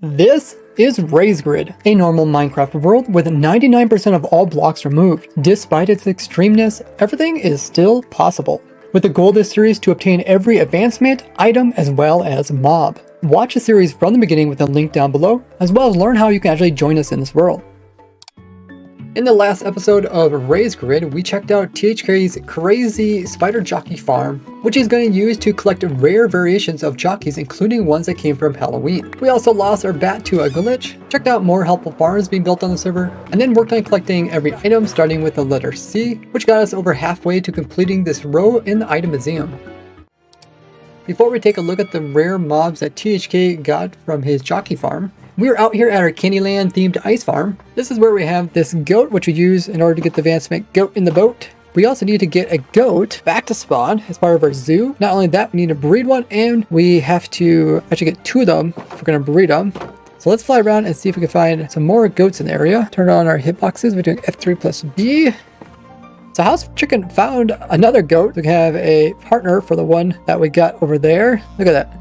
This is RaiseGrid, a normal Minecraft world with 99% of all blocks removed. Despite its extremeness, everything is still possible. With the goal of this series to obtain every advancement, item, as well as mob. Watch the series from the beginning with a link down below, as well as learn how you can actually join us in this world. In the last episode of RaiseGrid, we checked out THK's crazy spider jockey farm, which he's going to use to collect rare variations of jockeys, including ones that came from Halloween. We also lost our bat to a glitch, checked out more helpful farms being built on the server, and then worked on collecting every item starting with the letter C, which got us over halfway to completing this row in the item museum. Before we take a look at the rare mobs that THK got from his jockey farm, we're out here at our Candyland themed ice farm. This is where we have this goat, which we use in order to get the advancement goat in the boat. We also need to get a goat back to spawn as part of our zoo. Not only that, we need to breed one, and we have to actually get 2 of them if we're going to breed them. So let's fly around and see if we can find some more goats in the area. Turn on our hitboxes. We're doing F3 plus B. So House Chicken found another goat. We can have a partner for the one that we got over there. Look at that.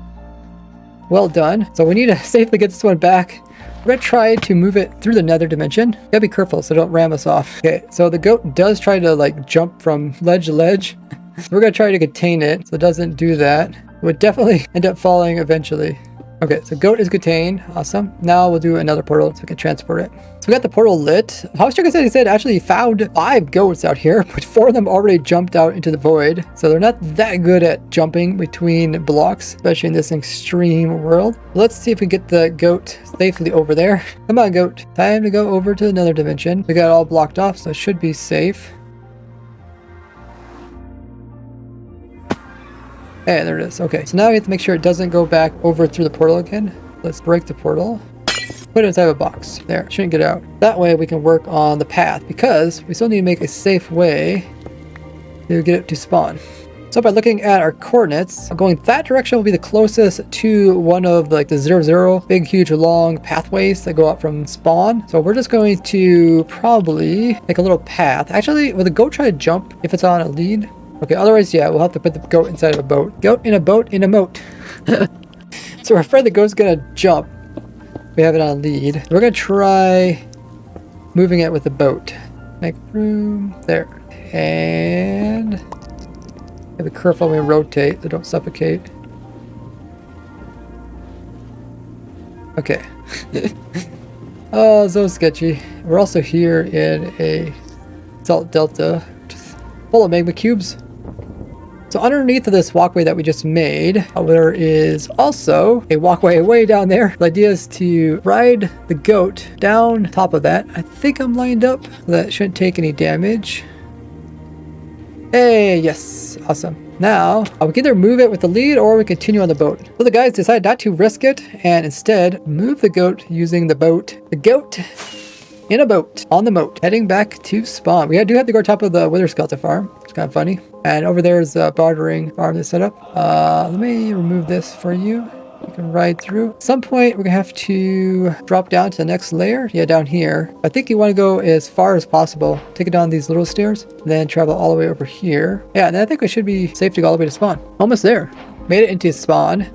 Well done. So we need to safely get this one back. We're going to try to move it through the nether dimension. Gotta be careful so don't ram us off. Okay, so the goat does try to like jump from ledge to ledge. We're going to try to contain it so it doesn't do that. It would definitely end up falling eventually. Okay, so goat is contained. Awesome. Now we'll do another portal so we can transport it. So we got the portal lit. House Chicken said he said actually found 5 goats out here, but 4 of them already jumped out into the void. So they're not that good at jumping between blocks, especially in this extreme world. Let's see if we get the goat safely over there. Come on, goat. Time to go over to another dimension. We got it all blocked off, so it should be safe. Hey, there it is. Okay, so now we have to make sure it doesn't go back over through the portal again. Let's break the portal. Put it inside of a box. There, shouldn't get out. That way we can work on the path because we still need to make a safe way to get it to spawn. So by looking at our coordinates, going that direction will be the closest to one of the 0, big, huge, long pathways that go out from spawn. So we're just going to probably make a little path. Actually, will the goat try to jump if it's on a lead? Okay, otherwise, yeah, we'll have to put the goat inside of a boat. Goat in a boat in a moat. So we're afraid the goat's gonna jump. We have it on a lead. We're gonna try moving it with the boat. Make room there. And be careful when we rotate so don't suffocate. Okay. Oh, so sketchy. We're also here in a salt delta, just full of magma cubes. So underneath of this walkway that we just made, there is also a walkway way down there. The idea is to ride the goat down top of that. I think I'm lined up, so that shouldn't take any damage. Hey, yes, awesome. Now, we can either move it with the lead or we continue on the boat. So the guys decided not to risk it and instead move the goat using the boat. The goat in a boat on the moat, heading back to spawn. We do have to go on top of the Wither Skeleton farm. It's kind of funny. And over there's a bartering farm that's set up. Let me remove this for you. You can ride through. At some point, we're gonna have to drop down to the next layer. Yeah, down here. I think you want to go as far as possible. Take it down these little stairs, then travel all the way over here. Yeah, and then I think we should be safe to go all the way to spawn. Almost there. Made it into spawn.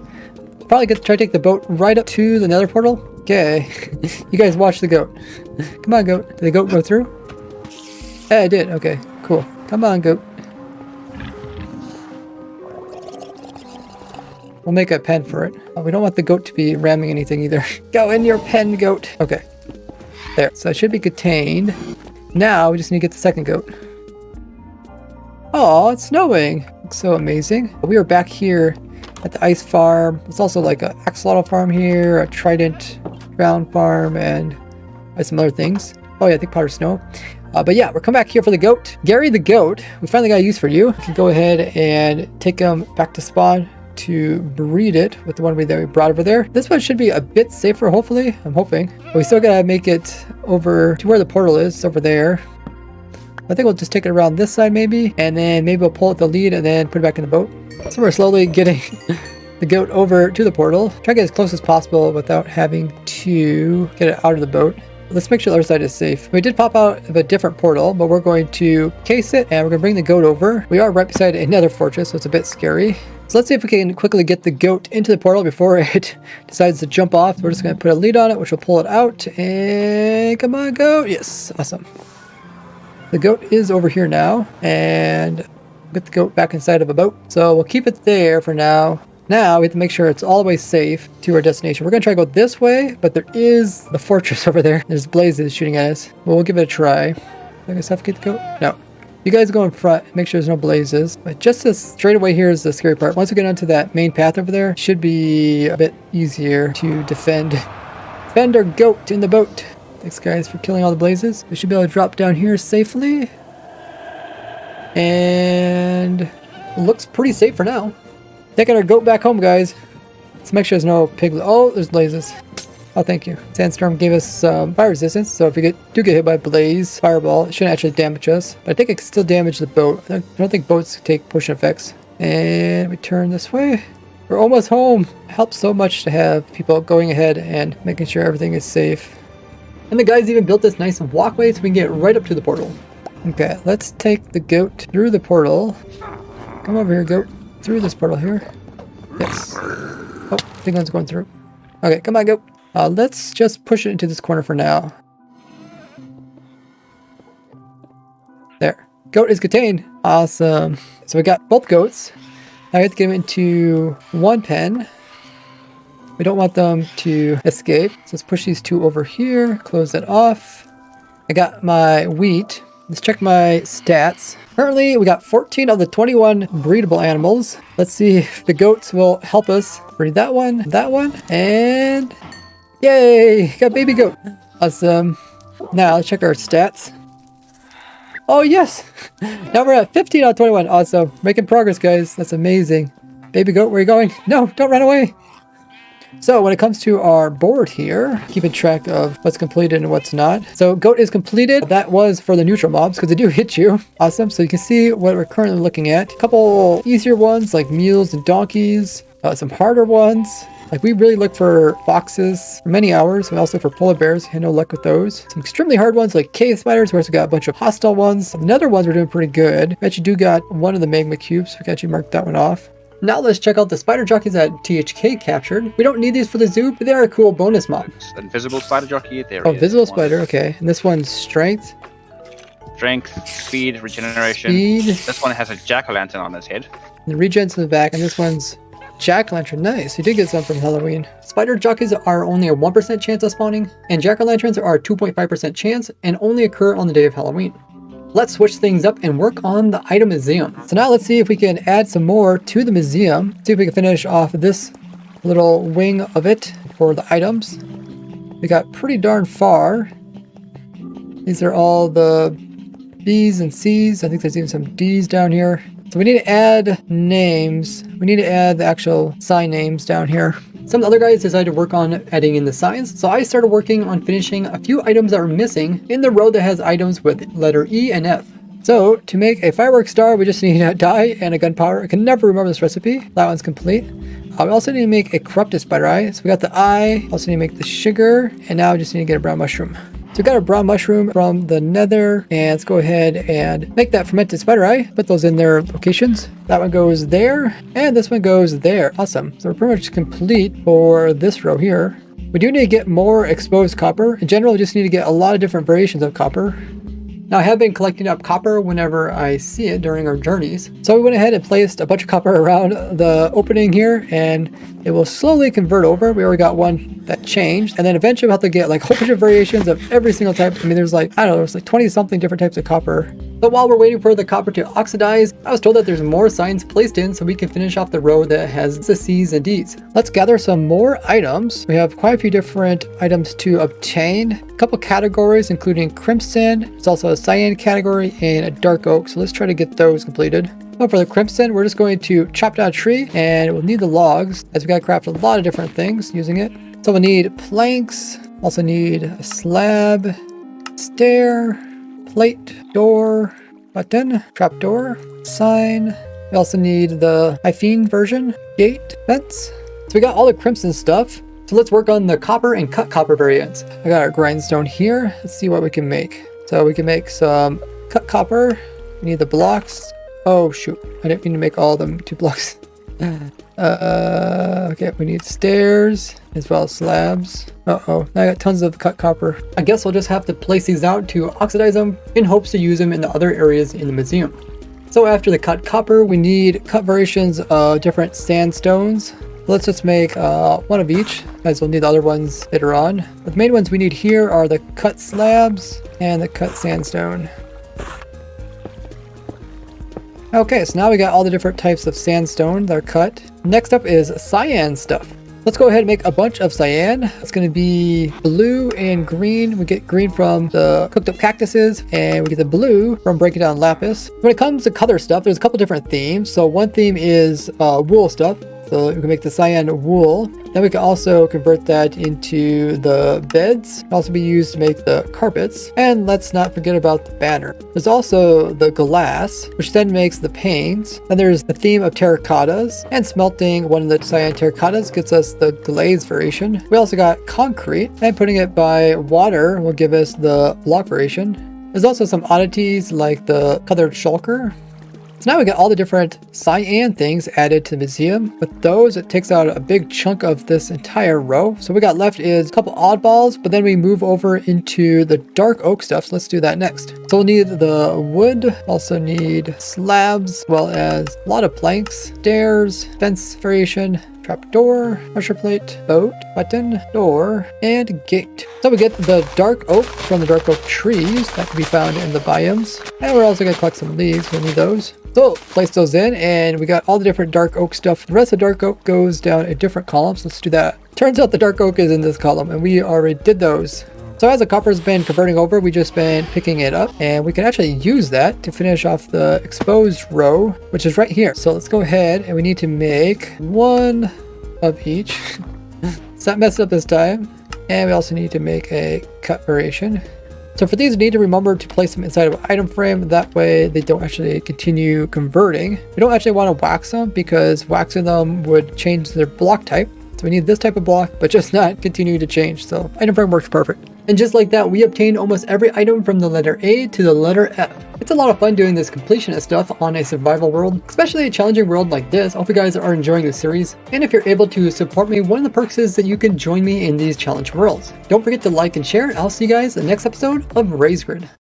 Probably get to try to take the boat right up to the nether portal. Okay. You guys watch the goat. Come on, goat. Did the goat go through? Yeah, I did. Okay, cool. Come on, goat. We'll make a pen for it. We don't want the goat to be ramming anything either. Go in your pen, goat. Okay. There. So it should be contained. Now we just need to get the second goat. Oh, it's snowing. Looks so amazing. We are back here at the ice farm. There's also like an axolotl farm here, a trident ground farm, and some other things. Oh yeah, I think powder snow. But yeah, we're coming back here for the goat. Gary the goat, we finally got a use for you. We can go ahead and take him back to spawn to breed it with the one that we brought over there. This one should be a bit safer, hopefully. I'm hoping. But we still gotta make it over to where the portal is. It's over there. I think we'll just take it around this side maybe, and then maybe we'll pull at the lead and then put it back in the boat. So we're slowly getting the goat over to the portal. Try to get as close as possible without having to get it out of the boat. Let's make sure the other side is safe. We did pop out of a different portal, but we're going to case it and we're going to bring the goat over. We are right beside another fortress, so it's a bit scary. So let's see if we can quickly get the goat into the portal before it decides to jump off. We're just going to put a lead on it, which will pull it out. And come on, goat. Yes, awesome. The goat is over here now, and get the goat back inside of a boat. So we'll keep it there for now. Now we have to make sure it's all the way safe to our destination. We're going to try to go this way, but there is the fortress over there. There's blazes shooting at us. Well, we'll give it a try. Am I going to suffocate the goat? No. You guys go in front, make sure there's no blazes. But just this straight away here is the scary part. Once we get onto that main path over there, it should be a bit easier to defend. Defend our goat in the boat. Thanks guys for killing all the blazes. We should be able to drop down here safely. And it looks pretty safe for now. Taking our goat back home, guys. Let's make sure there's no pigs. Oh, there's blazes. Oh, thank you. Sandstorm gave us fire resistance, so if we do get hit by a blaze, fireball, it shouldn't actually damage us. But I think it can still damage the boat. I don't think boats take potion effects. And we turn this way. We're almost home. It helps so much to have people going ahead and making sure everything is safe. And the guys even built this nice walkway so we can get right up to the portal. Okay, let's take the goat through the portal. Come over here, goat. Through this portal here. Yes. Oh, I think one's going through. Okay, come on, goat. Let's just push it into this corner for now. There. Goat is contained. Awesome. So we got both goats. Now we have to get them into one pen. We don't want them to escape. So let's push these two over here. Close that off. I got my wheat. Let's check my stats. Currently, we got 14 of the 21 breedable animals. Let's see if the goats will help us breed that one, and yay! Got baby goat. Awesome. Now, let's check our stats. Oh, yes! Now we're at 15 out of 21. Awesome. Making progress, guys. That's amazing. Baby goat, where are you going? No, don't run away. So when it comes to our board here, keeping track of what's completed and what's not. So goat is completed. That was for the neutral mobs because they do hit you. Awesome. So you can see what we're currently looking at. A couple easier ones like mules and donkeys. Some harder ones. Like we really look for foxes for many hours. We also look for polar bears. Had no luck with those. Some extremely hard ones like cave spiders. We also got a bunch of hostile ones. The nether ones we're doing pretty good. We actually do got one of the magma cubes. We can actually mark that one off. Now let's check out the spider jockeys that THK captured. We don't need these for the zoo, but they are a cool bonus mob. Invisible spider jockey. There oh, visible spider. Okay. And this one's strength. Strength, speed, regeneration. Speed. This one has a jack-o'-lantern on his head. And the regen's in the back, and this one's jack-o'-lantern. Nice. You did get some from Halloween. Spider jockeys are only a 1% chance of spawning, and jack-o'-lanterns are a 2.5% chance and only occur on the day of Halloween. Let's switch things up and work on the item museum. So now let's see if we can add some more to the museum. See if we can finish off this little wing of it for the items. We got pretty darn far. These are all the B's and C's. I think there's even some D's down here. So we need to add names. We need to add the actual sign names down here. Some other guys decided to work on adding in the signs, so I started working on finishing a few items that were missing in the row that has items with letter E and F. So to make a fireworks star, we just need a dye and a gunpowder. I can never remember this recipe. That one's complete. We also need to make a corrupted spider eye. So we got the eye, also need to make the sugar, and now we just need to get a brown mushroom. So we got a brown mushroom from the nether, and let's go ahead and make that fermented spider eye. Put those in their locations. That one goes there, and this one goes there. Awesome. So we're pretty much complete for this row here. We do need to get more exposed copper. In general, we just need to get a lot of different variations of copper. Now I have been collecting up copper whenever I see it during our journeys. So we went ahead and placed a bunch of copper around the opening here, and it will slowly convert over. We already got one that changed, and then eventually we'll have to get like a whole bunch of variations of every single type. I mean, there's like, I don't know, there's like 20 something different types of copper. But while we're waiting for the copper to oxidize, I was told that there's more signs placed in so we can finish off the row that has the C's and D's. Let's gather some more items. We have quite a few different items to obtain. A couple categories, including crimson. There's also a cyan category and a dark oak. So let's try to get those completed. So for the crimson, we're just going to chop down a tree, and we'll need the logs as we gotta craft a lot of different things using it. So we'll need planks, also need a slab, stair, plate, door, button, trapdoor, sign. We also need the hyphene version, gate, fence. So we got all the crimson stuff. So let's work on the copper and cut copper variants. I got our grindstone here. Let's see what we can make. So we can make some cut copper. We need the blocks. Oh shoot, I didn't mean to make all of them 2 blocks. Okay, we need stairs as well as slabs. Uh-oh, now I got tons of cut copper. I guess we'll just have to place these out to oxidize them in hopes to use them in the other areas in the museum. So after the cut copper, we need cut variations of different sandstones. Let's just make one of each, as we'll need the other ones later on. But the main ones we need here are the cut slabs and the cut sandstone. Okay, so now we got all the different types of sandstone that are cut. Next up is cyan stuff. Let's go ahead and make a bunch of cyan. It's going to be blue and green. We get green from the cooked up cactuses, and we get the blue from breaking down lapis. When it comes to color stuff, there's a couple different themes. So one theme is wool stuff. So we can make the cyan wool. Then we can also convert that into the beds. It can also be used to make the carpets. And let's not forget about the banner. There's also the glass, which then makes the panes. Then there's the theme of terracottas, and smelting one of the cyan terracottas gets us the glaze variation. We also got concrete, and putting it by water will give us the block variation. There's also some oddities like the colored shulker. So now we got all the different cyan things added to the museum. With those, it takes out a big chunk of this entire row. So what we got left is a couple oddballs, but then we move over into the dark oak stuff. So let's do that next. So we'll need the wood, also need slabs, as well as a lot of planks, stairs, fence variation, trapdoor, pressure plate, boat, button, door, and gate. So we get the dark oak from the dark oak trees that can be found in the biomes. And we're also going to collect some leaves. We'll need those. So place those in, and we got all the different dark oak stuff. The rest of dark oak goes down in different columns. Let's do that. Turns out the dark oak is in this column, and we already did those. So as the copper's been converting over, we just been picking it up, and we can actually use that to finish off the exposed row, which is right here. So let's go ahead, and we need to make one of each. It's not messed up this time. And we also need to make a cut variation. So for these, you need to remember to place them inside of an item frame. That way they don't actually continue converting. We don't actually want to wax them, because waxing them would change their block type. So we need this type of block, but just not continue to change. So item frame works perfect. And just like that, we obtained almost every item from the letter A to the letter F. It's a lot of fun doing this completionist stuff on a survival world, especially a challenging world like this. I hope you guys are enjoying this series. And if you're able to support me, one of the perks is that you can join me in these challenge worlds. Don't forget to like and share, and I'll see you guys in the next episode of Raise Grid.